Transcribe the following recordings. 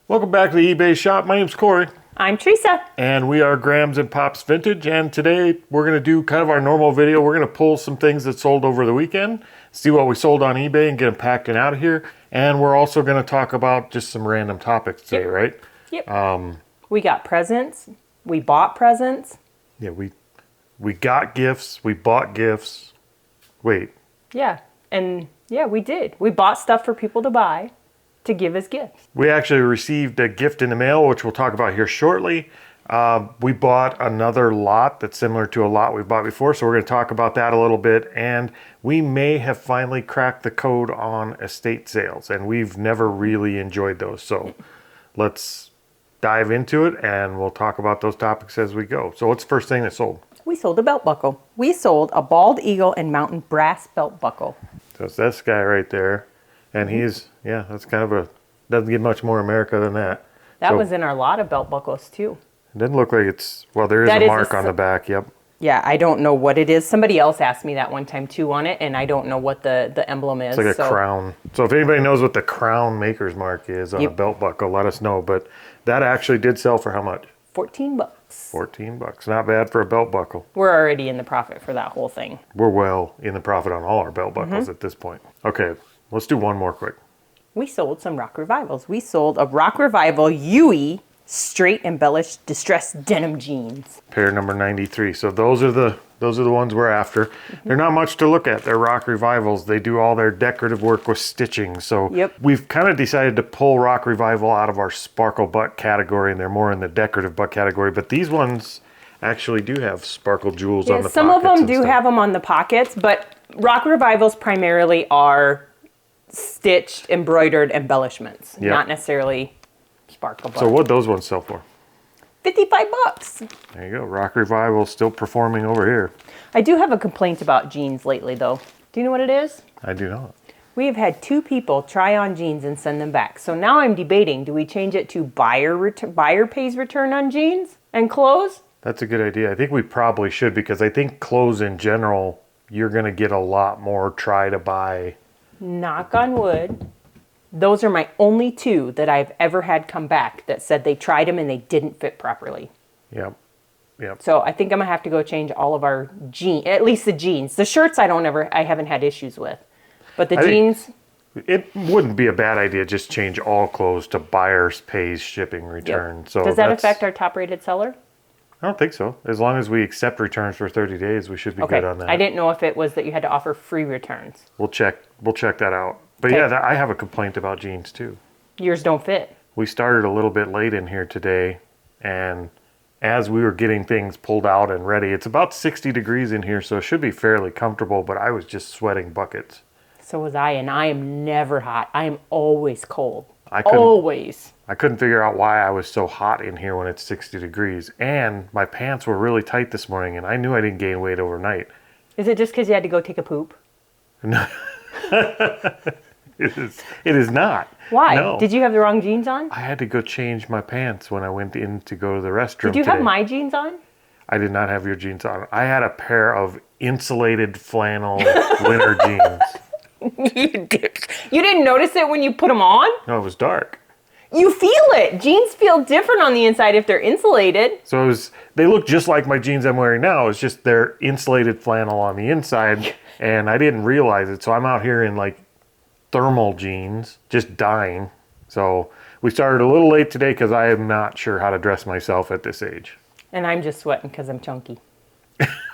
Welcome back to the eBay shop. My name's Corey. I'm Teresa. And we are Grams and Pops Vintage. And today we're going to do kind of our normal video. We're going to pull some things that sold over the weekend, see what we sold on eBay and get them packed and out of here. And we're also going to talk about just some random topics today, right? Yep. We got presents. We bought presents. Yeah, we got gifts. We bought gifts. Wait. Yeah. And yeah, we did. We bought stuff for people to buy to give as gifts. We actually received a gift in the mail, which we'll talk about here shortly. We bought another lot that's similar to a lot we've bought before, so we're going to talk about that a little bit. And we may have finally cracked the code on estate sales, and we've never really enjoyed those. So let's dive into it, and we'll talk about those topics as we go. So what's the first thing that sold? We sold a belt buckle. We sold a bald eagle and mountain brass belt buckle. So it's this guy right there. And he's, yeah, that's kind of a, doesn't get much more America than that. That was in our lot of belt buckles too. It doesn't look like it's, well, there is a mark on the back, yep. Yeah, I don't know what it is. Somebody else asked me that one time too on it, and I don't know what the emblem is. It's like a crown. So if anybody knows what the crown maker's mark is on a belt buckle, let us know. But that actually did sell for how much? $14. $14. Not bad for a belt buckle. We're already in the profit for that whole thing. We're well in the profit on all our belt buckles at this point. Okay, let's do one more quick. We sold some Rock Revivals. We sold a Rock Revival UE straight embellished distressed denim jeans. Pair number 93. So those are the ones we're after. They're not much to look at. They're Rock Revivals. They do all their decorative work with stitching. So we've kind of decided to pull Rock Revival out of our sparkle butt category, and they're more in the decorative butt category. But these ones actually do have sparkle jewels on the pockets. Some of them do have them on the pockets, but Rock Revivals primarily are stitched, embroidered embellishments, not necessarily sparkle butt. So what'd those ones sell for? $55. There you go. Rock Revival still performing over here. I do have a complaint about jeans lately, though. Do you know what it is? I do not. We have had 2 people try on jeans and send them back. So now I'm debating, do we change it to buyer pays return on jeans and clothes? That's a good idea. I think we probably should, because I think clothes in general, you're going to get a lot more try to buy. Knock on wood. Those are my only 2 that I've ever had come back that said they tried them and they didn't fit properly. Yep. So I think I'm gonna have to go change all of our jeans, at least the jeans. The shirts I haven't had issues with, but the jeans. It wouldn't be a bad idea just change all clothes to buyers pays shipping return. So does that affect our top rated seller? I don't think so. As long as we accept returns for 30 days, we should be good on that. I didn't know if it was that you had to offer free returns. We'll check that out. But yeah, I have a complaint about jeans too. Yours don't fit. We started a little bit late in here today, and as we were getting things pulled out and ready, it's about 60 degrees in here, so it should be fairly comfortable, but I was just sweating buckets. So was I, and I am never hot. I am always cold. Always. I couldn't figure out why I was so hot in here when it's 60 degrees. And my pants were really tight this morning, and I knew I didn't gain weight overnight. Is it just because you had to go take a poop? No. It is not. Why? No. Did you have the wrong jeans on? I had to go change my pants when I went in to go to the restroom. Did you have my jeans on? I did not have your jeans on. I had a pair of insulated flannel winter jeans. You didn't notice it when you put them on? No, it was dark. You feel it. Jeans feel different on the inside if they're insulated. So they look just like my jeans I'm wearing now. It's just they're insulated flannel on the inside, and I didn't realize it. So I'm out here in like thermal jeans, just dying. So we started a little late today because I am not sure how to dress myself at this age. And I'm just sweating because I'm chunky.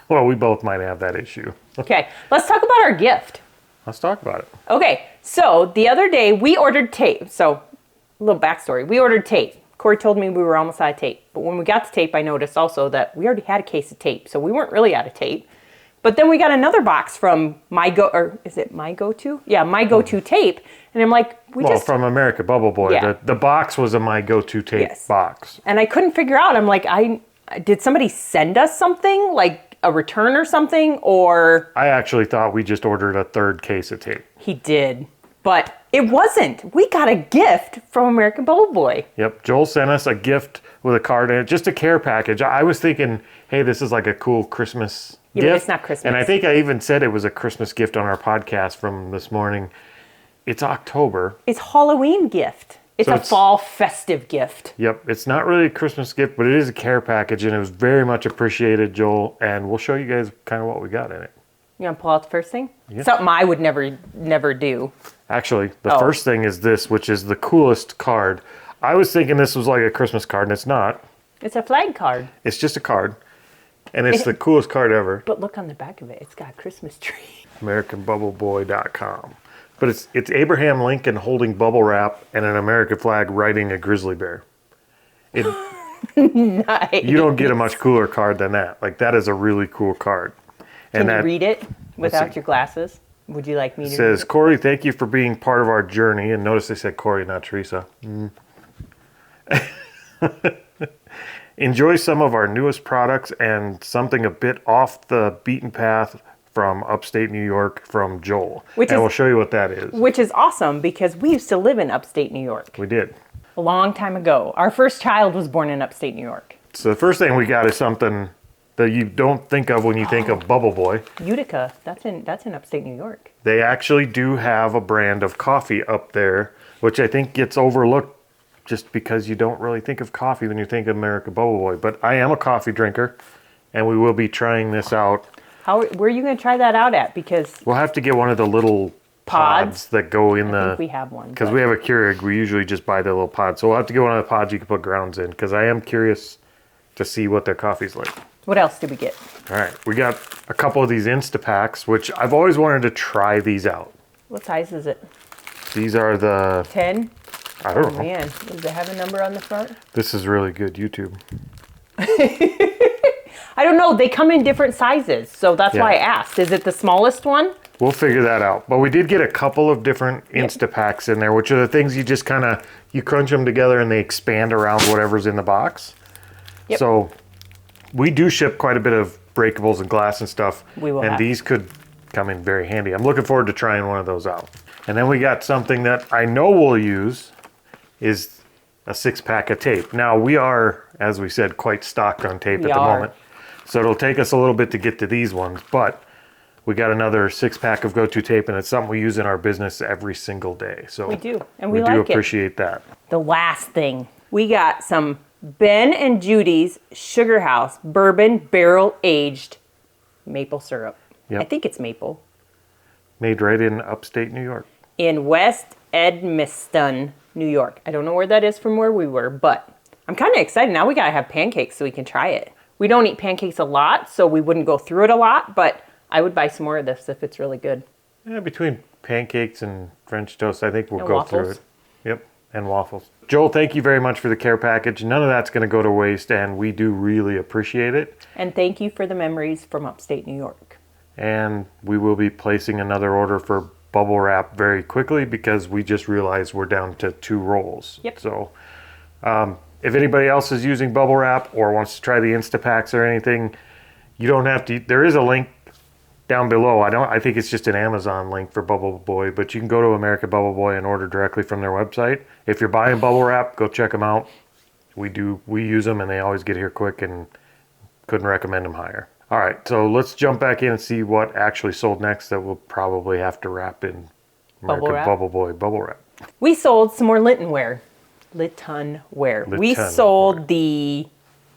Well, we both might have that issue. Okay, let's talk about our gift. Let's talk about it. Okay, so the other day we ordered tape. So a little backstory. We ordered tape. Corey told me we were almost out of tape. But when we got the tape, I noticed also that we already had a case of tape. So we weren't really out of tape. But then we got another box from My Go-To? Yeah, My Go-To tape. And I'm like, from America Bubble Boy. Yeah. The box was a My Go-To tape box. And I couldn't figure out. I'm like, did somebody send us something? Like a return or something? Or I actually thought we just ordered a 3rd case of tape. He did. But it wasn't. We got a gift from American Bubble Boy. Yep. Joel sent us a gift with a card in it, just a care package. I was thinking, hey, this is like a cool Christmas gift. But it's not Christmas. And I think I even said it was a Christmas gift on our podcast from this morning. It's October. It's Halloween gift. It's a fall festive gift. Yep, it's not really a Christmas gift, but it is a care package, and it was very much appreciated, Joel. And we'll show you guys kind of what we got in it. You want to pull out the first thing? Yeah. Something I would never do. Actually, the first thing is this, which is the coolest card. I was thinking this was like a Christmas card, and it's not. It's a flag card. It's just a card, and it's the coolest card ever. But look on the back of it. It's got a Christmas tree. AmericanBubbleBoy.com. But it's Abraham Lincoln holding bubble wrap and an American flag riding a grizzly bear. Nice. You don't get a much cooler card than that. Like, that is a really cool card. Can you read it without your glasses? Would you like me to read it? Says, Corey, thank you for being part of our journey. And notice they said Corey, not Teresa. Enjoy some of our newest products and something a bit off the beaten path from upstate New York from Joel. We'll show you what that is. Which is awesome because we used to live in upstate New York. We did. A long time ago. Our first child was born in upstate New York. So the first thing we got is something that you don't think of when you think of Bubble Boy. Utica. That's in upstate New York. They actually do have a brand of coffee up there, which I think gets overlooked just because you don't really think of coffee when you think of American Bubble Boy. But I am a coffee drinker, and we will be trying this out. Where are you going to try that out at? Because we'll have to get one of the little pods that go in I think we have one. Because we have a Keurig, we usually just buy the little pods. So we'll have to get one of the pods you can put grounds in, because I am curious to see what their coffee's like. What else did we get? All right, we got a couple of these Instapacks, which I've always wanted to try these out. What size is it? These are the 10? I don't know. Man, does it have a number on the front? This is really good YouTube. I don't know. They come in different sizes, so that's why I asked. Is it the smallest one? We'll figure that out. But we did get a couple of different Instapacks in there, which are the things you just kind of, you crunch them together and they expand around whatever's in the box. Yep. So we do ship quite a bit of breakables and glass and stuff. And these could come in very handy. I'm looking forward to trying one of those out. And then we got something that I know we'll use is a 6-pack of tape. Now we are, as we said, quite stocked on tape at the moment. So it'll take us a little bit to get to these ones, but we got another 6-pack of go-to tape, and it's something we use in our business every single day. So we do, and we like do appreciate that. The last thing, we got some Ben and Judy's Sugar House Bourbon Barrel Aged Maple Syrup. Yep. I think it's maple. Made right in upstate New York. In West Edmiston, New York. I don't know where that is from where we were, but I'm kind of excited. Now we got to have pancakes so we can try it. We don't eat pancakes a lot, so we wouldn't go through it a lot, but I would buy some more of this if it's really good. Yeah, between pancakes and French toast, I think we'll go through it. Yep, and waffles. Joel, thank you very much for the care package. None of that's going to go to waste, and we do really appreciate it. And thank you for the memories from upstate New York. And we will be placing another order for bubble wrap very quickly because we just realized we're down to 2 rolls. Yep. So if anybody else is using bubble wrap or wants to try the Instapacks or anything, you don't have to. There is a link down below. I think it's just an Amazon link for Bubble Boy, but you can go to American Bubble Boy and order directly from their website. If you're buying bubble wrap, go check them out. We use them, and they always get here quick, and couldn't recommend them higher. All right, so let's jump back in and see what actually sold next that we'll probably have to wrap in American Bubble Boy bubble wrap. We sold some more Littonware. We sold the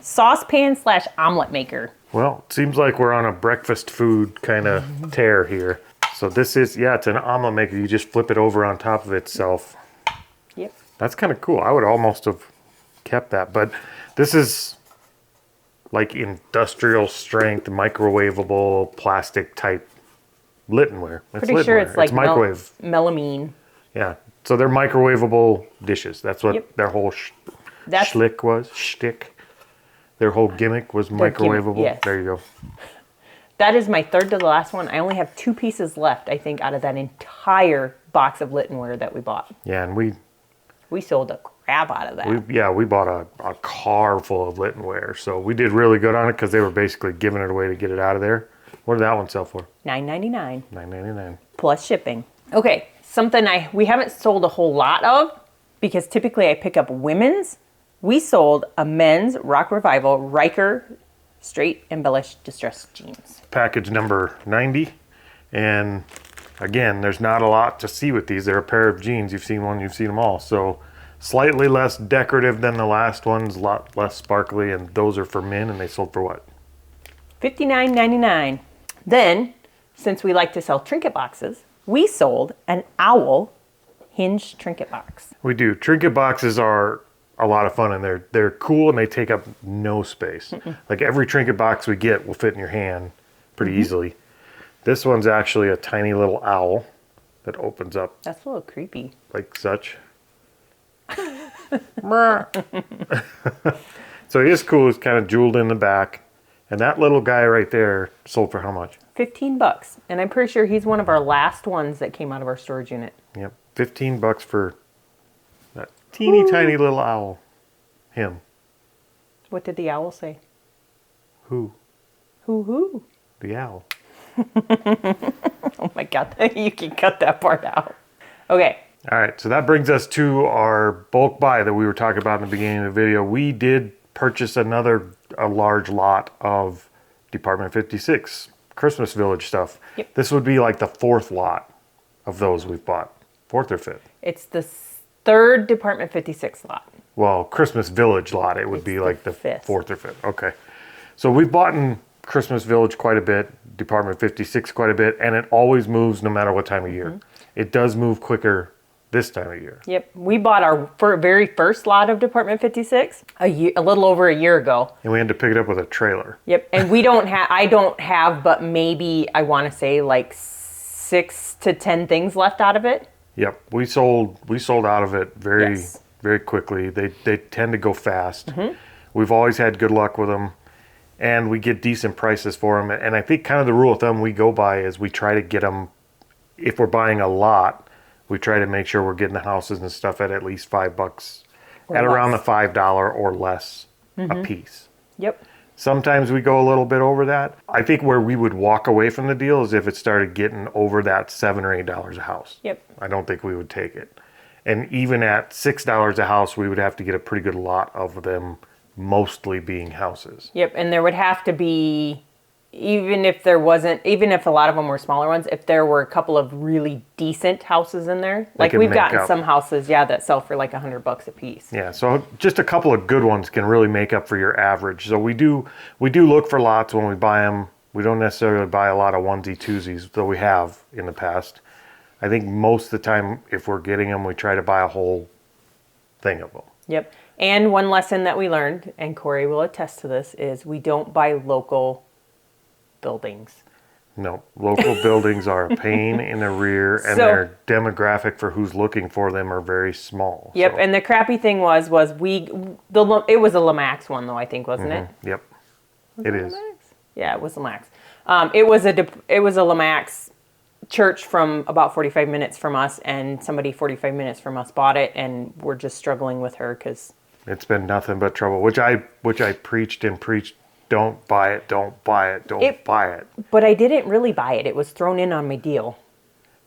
saucepan / omelet maker. Well, it seems like we're on a breakfast food kind of tear here. So this is, it's an omelet maker. You just flip it over on top of itself. Yep. That's kind of cool. I would almost have kept that. But this is like industrial strength, microwavable, plastic type Littonware. Pretty sure it's like microwave. Melamine. Yeah. So they're microwavable dishes. That's what their whole shtick. Their whole gimmick was microwavable. Yes. There you go. That is my third to the last one. I only have 2 pieces left, I think, out of that entire box of Littonware that we bought. Yeah, and we sold the crap out of that. We bought a car full of Littonware. So we did really good on it because they were basically giving it away to get it out of there. What did that one sell for? $9.99. $9.99. Plus shipping. Okay, something we haven't sold a whole lot of because typically I pick up women's. We sold a men's Rock Revival Riker straight embellished distressed jeans. Package number 90. And again, there's not a lot to see with these. They're a pair of jeans. You've seen one, you've seen them all. So Slightly less decorative than the last ones, a lot less sparkly, and those are for men, and they sold for what? $59.99. Then, since we like to sell trinket boxes, we sold an owl hinged trinket box. We do. Trinket boxes are a lot of fun, and they're cool, and they take up no space. Like every trinket box we get will fit in your hand pretty easily. This one's actually a tiny little owl that opens up That's a little creepy. like such. So he is cool. He's kind of jeweled in the back. And that little guy right there sold for how much? $15. And I'm pretty sure he's one of our last ones that came out of our storage unit. Yep. $15 for that teeny tiny little owl. Him. What did the owl say? Who? Hoo-hoo. The owl. Oh my God, you can cut that part out. Okay. All right, so that brings us to our bulk buy that we were talking about in the beginning of the video. We did purchase a large lot of Department 56 Christmas Village stuff. Yep. This would be like the fourth lot of those we've bought. Fourth or fifth? It's the third Department 56 lot. Well, Christmas Village lot, it would be like the fifth. Fourth or fifth. Okay. So we've bought in Christmas Village quite a bit, Department 56 quite a bit, and it always moves no matter what time of year. It does move quicker this time of year. Yep. We bought our very first lot of Department 56 a little over a year ago. And we had to pick it up with a trailer. Yep. And I don't have, but maybe I want to say like 6 to 10 things left out of it. Yep. We sold out of it very Yes. very quickly. They tend to go fast. We've always had good luck with them, and we get decent prices for them. And I think kind of the rule of thumb we go by is we try to get them, if we're buying a lot, we try to make sure we're getting the houses and stuff at least $5, Or at around the less. $5 or less a piece. Yep. Sometimes we go a little bit over that. I think where we would walk away from the deal is if it started getting over that $7 or $8 a house. Yep. I don't think we would take it. And even at $6 a house, we would have to get a pretty good lot of them, mostly being houses. Yep. And there would have to be, even if a lot of them were smaller ones, if there were a couple of really decent houses in there, like could we've make gotten up. some houses, that sell for like $100 a piece. Yeah, so just a couple of good ones can really make up for your average. So we do look for lots when we buy them. We don't necessarily buy a lot of onesie twosies, though we have in the past. I think most of the time, if we're getting them, we try to buy a whole thing of them. Yep. And one lesson that we learned, and Corey will attest to this, is we don't buy local buildings. No, local buildings are a pain in the rear, and So- their demographic for who's looking for them are very small. Yep. So, And the crappy thing was it was a Lamax one though, I think, wasn't it? yep, it is. Yeah, it was Lamax. It was a Lamax church from about 45 minutes from us, and somebody 45 minutes from us bought it, and we're just struggling with her because It's been nothing but trouble, which I preached and preached. Don't buy it, don't buy it, don't buy it. But I didn't really buy it. It was thrown in on my deal.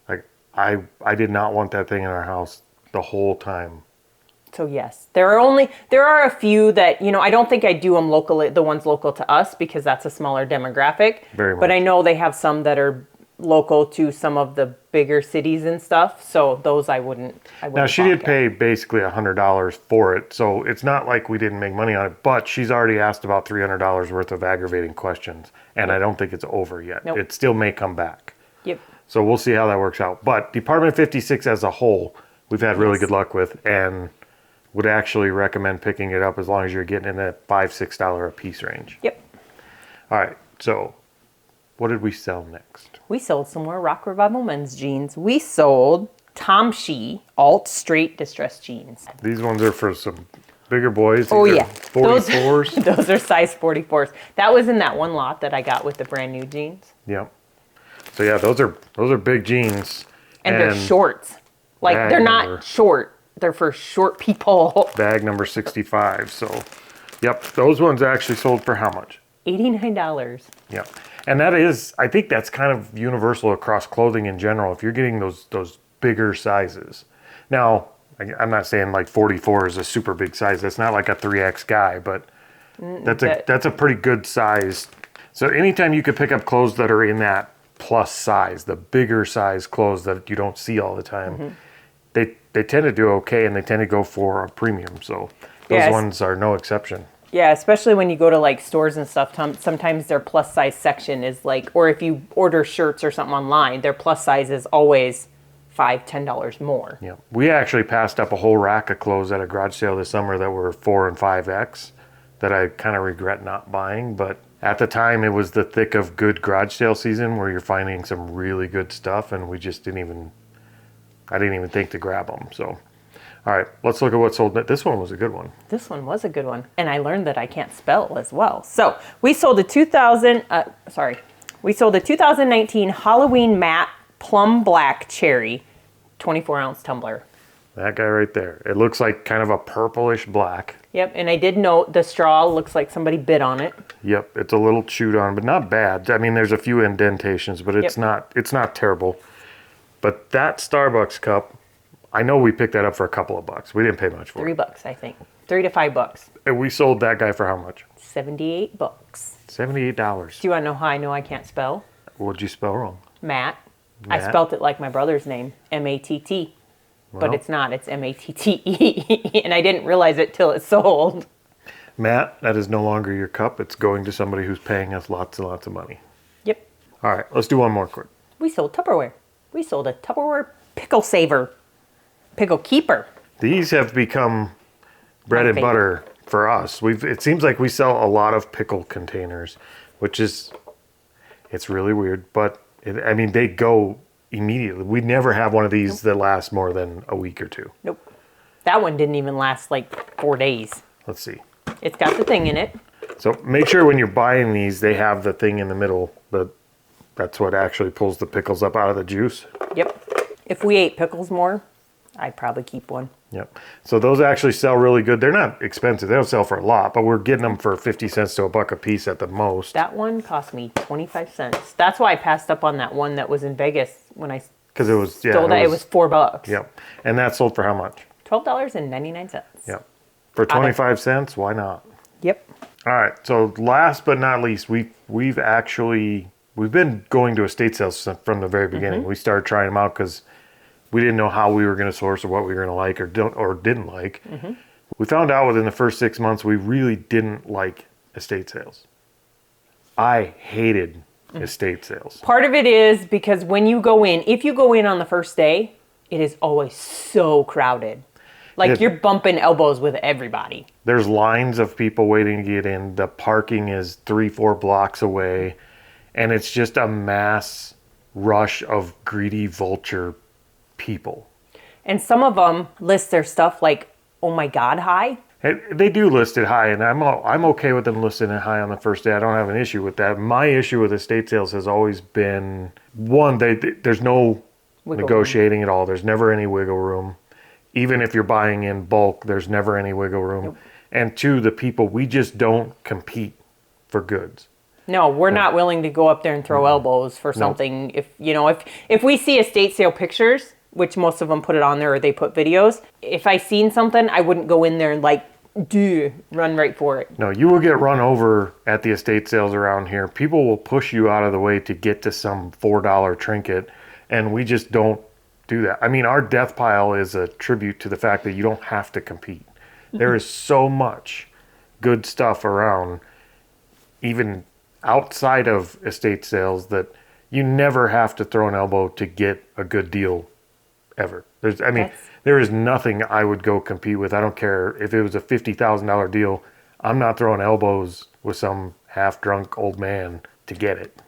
Like I did not want that thing in our house the whole time. So yes, there are a few that, I don't think I do them locally, the ones local to us, because that's a smaller demographic. Very much. But I know they have some that are local to some of the bigger cities and stuff. So those I wouldn't Now she did balk at. pay basically $100 for it, so it's not like we didn't make money on it. But she's already asked about $300 worth of aggravating questions, and I don't think it's over yet. Nope. It still may come back. Yep. So we'll see how that works out. But Department 56 as a whole, we've had really Yes. good luck with, and would actually recommend picking it up as long as you're getting in that $5-6 a piece range. Yep. All right, so what did we sell next? We sold some more Rock Revival men's jeans. We sold Tom Shee Alt Straight Distressed jeans. These ones are for some bigger boys. Oh These are yeah. 44s. Those are size 44s. That was in that one lot that I got with the brand new jeans. Yep. So yeah, those are big jeans. And they're shorts. Like bag they're number. not short. They're for short people. Bag number 65. So, yep, those ones actually sold for how much? $89. Yep. And that is, I think that's kind of universal across clothing in general. If you're getting those bigger sizes. Now, I'm not saying like 44 is a super big size. That's not like a 3X guy, but that's a pretty good size. So anytime you could pick up clothes that are in that plus size, the bigger size clothes that you don't see all the time, they tend to do okay, and they tend to go for a premium. So those Yes. ones are no exception. Yeah, especially when you go to like stores and stuff, sometimes their plus size section is like, or if you order shirts or something online, their plus size is always $5-10 more. Yeah, we actually passed up a whole rack of clothes at a garage sale this summer that were 4 and 5X that I kind of regret not buying. But at the time, it was the thick of good garage sale season where you're finding some really good stuff, and we just I didn't even think to grab them. So, all right, let's look at what sold. This one was a good one. This one was a good one, and I learned that I can't spell as well. So we sold a 2019 Halloween matte plum black cherry 24-ounce tumbler. That guy right there. It looks like kind of a purplish black. Yep, and I did note the straw looks like somebody bit on it. Yep, it's a little chewed on, but not bad. I mean, there's a few indentations, but it's not terrible. But that Starbucks cup, I know we picked that up for a couple of bucks. We didn't pay much for it. $3, I think. $3 to $5. And we sold that guy for how much? $78. $78. Do you want to know how I know I can't spell? What'd you spell wrong? Matt. I Matt? spelt it like my brother's name, M-A-T-T. But Well. it's not. It's M-A-T-T-E. And I didn't realize it till it sold. Matt, that is no longer your cup. It's going to somebody who's paying us lots and lots of money. Yep. All right, let's do one more quick. We sold Tupperware. We sold a Tupperware pickle saver. Pickle keeper. These have become bread My and favorite. butter for us. It seems like we sell a lot of pickle containers, which is, it's really weird, but they go immediately. We never have one of these that lasts more than a week or two. Nope. That one didn't even last like 4 days. Let's see. It's got the thing in it. So make sure when you're buying these, they have the thing in the middle. That's what actually pulls the pickles up out of the juice. Yep. If we ate pickles more, I'd probably keep one. Yep. So those actually sell really good. They're not expensive. They don't sell for a lot, but we're getting them for 50 cents to $1 a piece at the most. That one cost me 25 cents. That's why I passed up on that one that was in Vegas when I Because it was, stole that. It was $4. Yep. And that sold for how much? $12.99. Yep. For 25 cents, why not? Yep. All right. So last but not least, we've been going to estate sales from the very beginning. We started trying them out because we didn't know how we were going to source or what we were going to like or didn't like. We found out within the first 6 months we really didn't like estate sales. I hated estate sales. Part of it is because when you go in, if you go in on the first day, it is always so crowded. Like you're bumping elbows with everybody. There's lines of people waiting to get in. The parking is 3-4 blocks away. And it's just a mass rush of greedy vulture people. And some of them list their stuff like, oh my God, high. And they do list it high, and I'm okay with them listing it high on the first day. I don't have an issue with that. My issue with estate sales has always been, one, there's no negotiating at all. There's never any wiggle room. Even if you're buying in bulk, there's never any wiggle room. Nope. And two, the people, we just don't compete for goods. No, we're not willing to go up there and throw elbows for something. If we see estate sale pictures, which most of them put it on there or they put videos, if I seen something, I wouldn't go in there and run right for it. No, you will get run over at the estate sales around here. People will push you out of the way to get to some $4 trinket, and we just don't do that. I mean, our death pile is a tribute to the fact that you don't have to compete. There is so much good stuff around, even outside of estate sales, that you never have to throw an elbow to get a good deal ever. There is nothing I would go compete with. I don't care if it was a $50,000 deal. I'm not throwing elbows with some half-drunk old man to get it.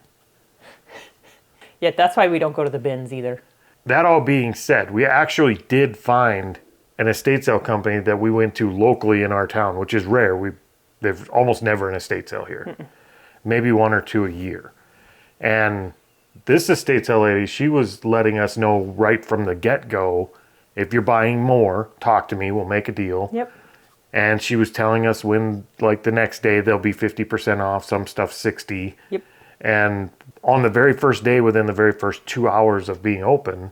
Yeah, that's why we don't go to the bins either. That all being said, we actually did find an estate sale company that we went to locally in our town, which is rare. There's almost never an estate sale here. Maybe 1 or 2 a year. And this estate sale lady, she was letting us know right from the get-go, if you're buying more, talk to me, we'll make a deal. Yep. And she was telling us when, like the next day, they'll be 50% off, some stuff 60. Yep. And on the very first day, within the very first 2 hours of being open,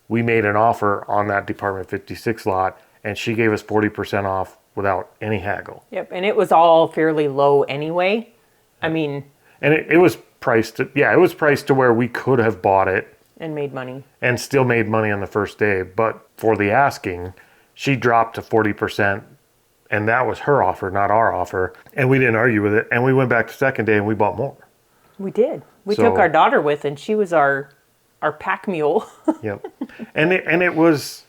we made an offer on that Department 56 lot, and she gave us 40% off without any haggle. Yep, and it was all fairly low anyway. I mean... And it was priced, it was priced to where we could have bought it And made money. and still made money on the first day. But for the asking, she dropped to 40%, and that was her offer, not our offer. And we didn't argue with it. And we went back the second day and we bought more. We did. We So- took our daughter with, and she was our pack mule. Yep. And it was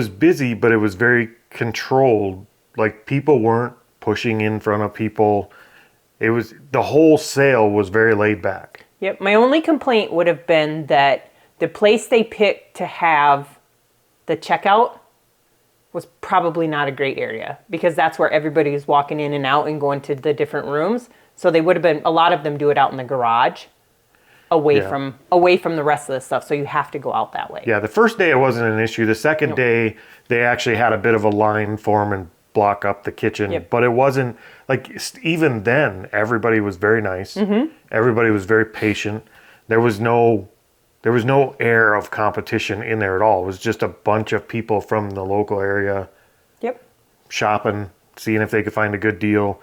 busy, but it was very controlled. Like, people weren't pushing in front of people. It was, the whole sale was very laid back. Yep. My only complaint would have been that the place they picked to have the checkout was probably not a great area, because that's where everybody is walking in and out and going to the different rooms. So they would have been, a lot of them do it out in the garage, away Yeah. from the rest of the stuff. So you have to go out that way. Yeah, the first day it wasn't an issue. The second day, they actually had a bit of a line form and block up the kitchen. Yep. But it wasn't, like, even then, everybody was very nice. Everybody was very patient. There was no air of competition in there at all. It was just a bunch of people from the local area Yep. shopping, seeing if they could find a good deal.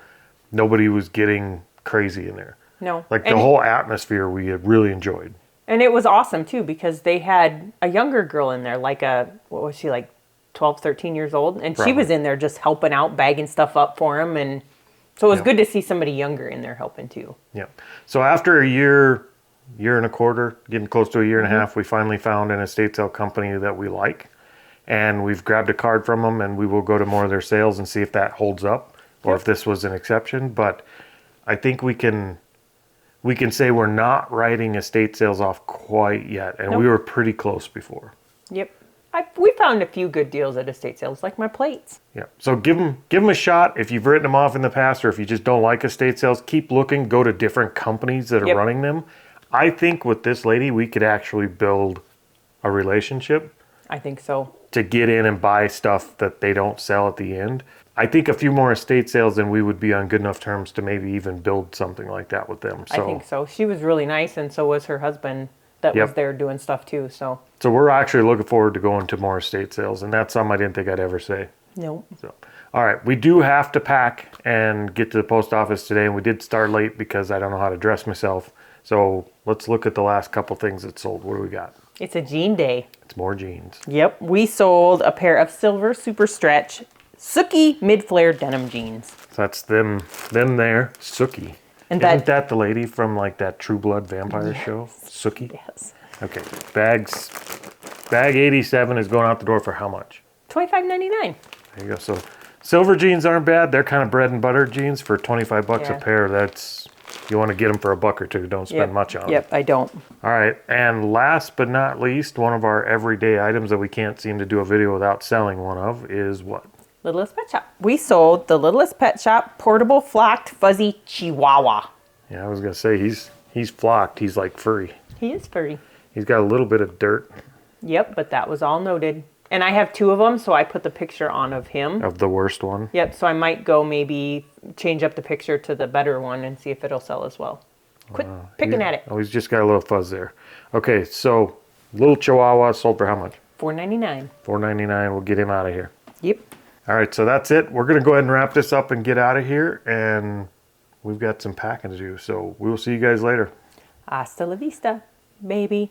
Nobody was getting crazy in there. No. Like, the And- whole atmosphere we had really enjoyed. And it was awesome too, because they had a younger girl in there, like what was she, like 12, 13 years old? And she Probably. was in there just helping out, bagging stuff up for him. And so it was Yeah. good to see somebody younger in there helping too. Yeah. So after a year and a quarter, getting close to a year and a half, we finally found an estate sale company that we like. And we've grabbed a card from them, and we will go to more of their sales and see if that holds up or if this was an exception. But I think we can say we're not writing estate sales off quite yet. And we Nope. were pretty close before. Yep. We found a few good deals at estate sales, like my plates. Yeah. So give them a shot. If you've written them off in the past, or if you just don't like estate sales, keep looking. Go to different companies that are Yep. running them. I think with this lady, we could actually build a relationship I think so. to get in and buy stuff that they don't sell at the end. I think a few more estate sales and we would be on good enough terms to maybe even build something like that with them. I think so. She was really nice, and so was her husband that was Yep. there doing stuff too. So, So we're actually looking forward to going to more estate sales, and that's something I didn't think I'd ever say. no. So, all right, we do have to pack and get to the post office today, and we did start late because I don't know how to dress myself. So let's look at the last couple things that sold. What do we got? It's a jean day. It's more jeans. Yep. We sold a pair of silver super stretch Sookie mid-flare denim jeans. So that's them there, Sookie. And Isn't that the lady from like that True Blood vampire show? Sookie? Yes. Okay, bag 87 is going out the door for how much? $25.99. There you go. So silver jeans aren't bad. They're kind of bread and butter jeans for 25 bucks Yeah. a pair. That's, you want to get them for $1 or $2. Don't spend much on them. Yep, I don't. All right, and last but not least, one of our everyday items that we can't seem to do a video without selling one of is what? Littlest Pet Shop. We sold the Littlest Pet Shop portable flocked fuzzy Chihuahua. Yeah, I was gonna say he's flocked. He's like furry. He is furry. He's got a little bit of dirt Yep, but that was all noted. And I have two of them, so I put the picture on of him. of the worst one. Yep, so I might go maybe change up the picture to the better one and see if it'll sell as well. Quit picking at it. Oh, he's just got a little fuzz there. Okay, so little Chihuahua sold for how much? $4.99. $4.99. We'll get him out of here. Yep. All right, so that's it. We're gonna go ahead and wrap this up and get out of here, and we've got some packing to do. So we will see you guys later. Hasta la vista, baby.